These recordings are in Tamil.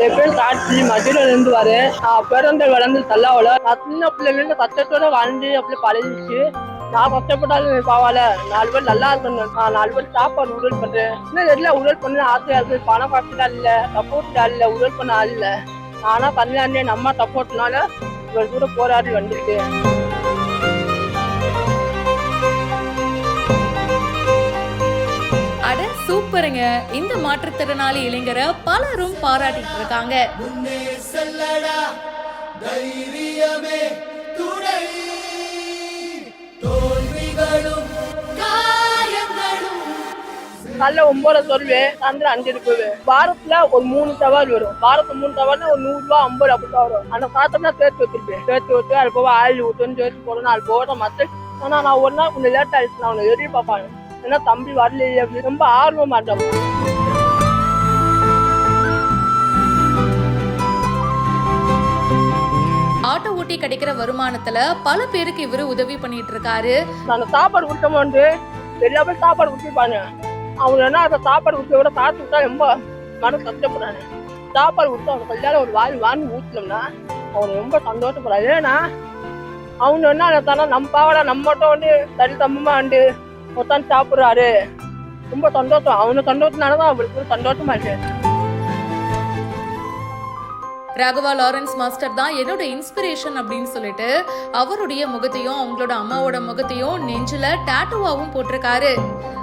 என் பேர் காட்சி மதுரையில இருந்து வரேன். பிறந்த வளர்ந்து தல்லாவல சின்ன பிள்ளைங்க கஷ்டத்தோட வாழ்ந்து அப்படி பழகிச்சு. நான் கஷ்டப்பட்டாலும் பரவாயில்ல, 4 பேர் நல்லா இருக்கணும். நான் 4 பேர் சாப்பாடு உடல் பண்றேன். இன்னும் எல்லாம் உடல் பண்ண ஆசையா இருக்கு. பணம் காசுலாம் இல்ல, சப்போர்ட் இல்ல, உடல் பண்ண ஆள் இல்ல. நானா தனியாண்டே நம்ம சப்போர்ட்னால இவ்வளவு தூரம் போராடி வந்திருக்கேன். அட சூப்பருங்க. இந்த மாற்றுத்திறனாளி இளைஞரை பலரும் பாராட்டிட்டு இருக்காங்க. நல்ல 9 சொல்வேன், சாயந்தரம் 5 போவேன். வாரத்துல ஒரு 3 சவால் வரும். வாரத்துக்கு 3 சவால்னா ஒரு 100 ரூபா 50 அப்படிதான் வரும். அந்த காசெல்லாம் சேர்த்து வச்சிருப்பேன். சேர்த்து வச்சு அது போக ஆயில் ஊற்றுன்னு சேர்த்து போடணும். அது போட மத்த ஆனா நான் ஒரு நாள் கொஞ்சம் லேட் ஆயிடுச்சு. நான் அவனை எதிரி பார்ப்பாங்க. ஏன்னா தம்பி வரலையே அப்படின்னு ரொம்ப ஆர்வமா இருந்தேன். ஆட்டோ ஓட்டி கிடைக்கிற வருமானத்துல பல பேருக்கு இவரு உதவி பண்ணிட்டு இருக்காரு. நான் சாப்பாடு கொடுத்தோம் எல்லா பேரும் சாப்பாடு கொடுத்துருப்பாங்க. அவங்க என்ன அந்த சாப்பாடு கொடுத்த விட காசு விட்டா ரொம்ப மனசு கஷ்டப்படுறாங்க. சாப்பாடு கொடுத்து அவங்க கல்யாணம் ஒரு வாங்கி ஊற்றினோம்னா அவங்க ரொம்ப சந்தோஷப்படுறாங்க. ஏன்னா அவங்க என்ன தானே நம்ம பாவடா நம்மகிட்ட வந்து சரி தம்பமா வந்து ஒருத்தான் சாப்பிடுறாரு. ரொம்ப சந்தோஷம். அவனுக்கு சந்தோஷம்னாலதான் அவருக்கு சந்தோஷமா இருக்கு. ராகவா லாரன்ஸ் மாஸ்டர் தான் என்னோட இன்ஸ்பிரேஷன் அப்படின்னு சொல்லிட்டு அவருடைய முகத்தையும் அவங்களோட அம்மாவோட முகத்தையும் நெஞ்சில டாட்டூவாவும் போட்டிருக்காரு.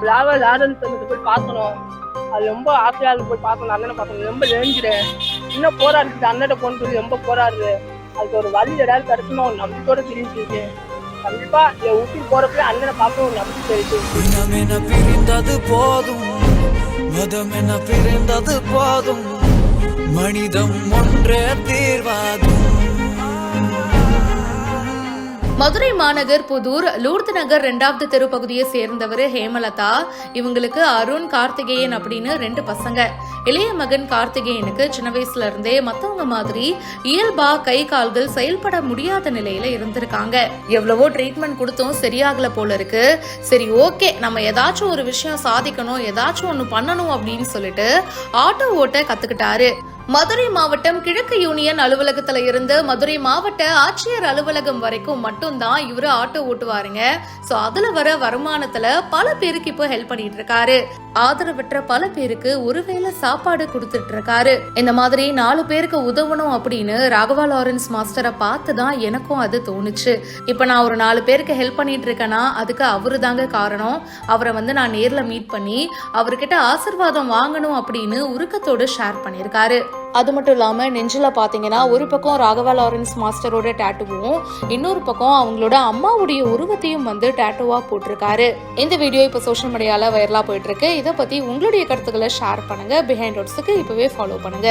ராகவா லாரன்ஸ் போய் பார்க்கணும், அது ரொம்ப ஆசையா போய் பார்க்கணும். அண்ணனை பார்க்கணும், ரொம்ப நெஞ்சிறேன். இன்னும் போராடுறது அண்ணனை போன்னு ரொம்ப போராடுது. அதுக்கு ஒரு வழி ஏதாவது கிடைச்சுமா ஒரு நம்பிக்கையோட தெரிஞ்சிருக்கு. கண்டிப்பா என் ஊட்டி போறப்ப அண்ணனை பார்க்க ஒரு நம்பிக்கை இருக்கு. பிரிந்தது போதும், மதம் என பிரிந்தது போதும், மனிதம் ஒன்றே தீர்வாகும். மதுரை மாநகர் புதூர் லூர்து நகர் 2வது தெரு பகுதியை சேர்ந்தவர் ஹேமலதா. இவங்களுக்கு அருண், கார்த்திகேயன் அப்படின்னு 2 பசங்க. இளைய மகன் கார்த்திகேயனுக்கு சின்ன வயசுல இருந்தே மத்தவங்க மாதிரி இயல்பா கை கால்கள் செயல்பட முடியாத நிலையில இருந்திருக்காங்க. எவ்வளவோ ட்ரீட்மெண்ட் கொடுத்தும் சரியாகல போல இருக்கு. சரி ஓகே, நம்ம ஏதாச்சும் ஒரு விஷயம் சாதிக்கணும், ஏதாச்சும் ஒண்ணு பண்ணணும் அப்படின்னு சொல்லிட்டு ஆட்டோ ஓட்ட கத்துக்கிட்டாரு. மதுரை மாவட்டம் கிழக்கு யூனியன் அலுவலகத்துல இருந்து மதுரை மாவட்ட ஆட்சியர் அலுவலகம் வரைக்கும் மட்டும்தான் இவரு ஆட்டோ ஓட்டுவாருங்க. சோ அதுல வர வருமானத்துல பல பேருக்கு இப்போ ஹெல்ப் பண்ணிட்டு இருக்காரு. ஆதரவற்ற பல பேருக்கு ஒருவேளை சாப்பாடு கொடுத்துட்டு இருக்காரு. இந்த மாதிரி 4 பேருக்கு உதவணும் அப்படின்னு ராகவா லாரன்ஸ் மாஸ்டரை பார்த்துதான் எனக்கும் அது தோணுச்சு. இப்ப நான் ஒரு 4 பேருக்கு ஹெல்ப் பண்ணிட்டு இருக்கேன்னா அதுக்கு அவரு தாங்க காரணம். அவரை நான் நேர்ல மீட் பண்ணி அவர்கிட்ட ஆசீர்வாதம் வாங்கணும் அப்படின்னு உருக்கத்தோடு ஷேர் பண்ணியிருக்காரு. அது மட்டும் இல்லாம நெஞ்சில பாத்தீங்கன்னா ஒரு பக்கம் ராகவா லாரன்ஸ் மாஸ்டரோட டாட்டூவும் இன்னொரு பக்கம் அவங்களோட அம்மாவுடைய உருவத்தையும் டாட்டூவா போட்டிருக்காரு. இந்த வீடியோ இப்ப சோஷியல் மீடியால வைரலா போயிட்டு இருக்கு. இதை பத்தி உங்களுடைய கருத்துக்களை ஷேர் பண்ணுங்க. பிஹைண்ட் ரோட்ஸ்க்கு இப்பவே ஃபாலோ பண்ணுங்க.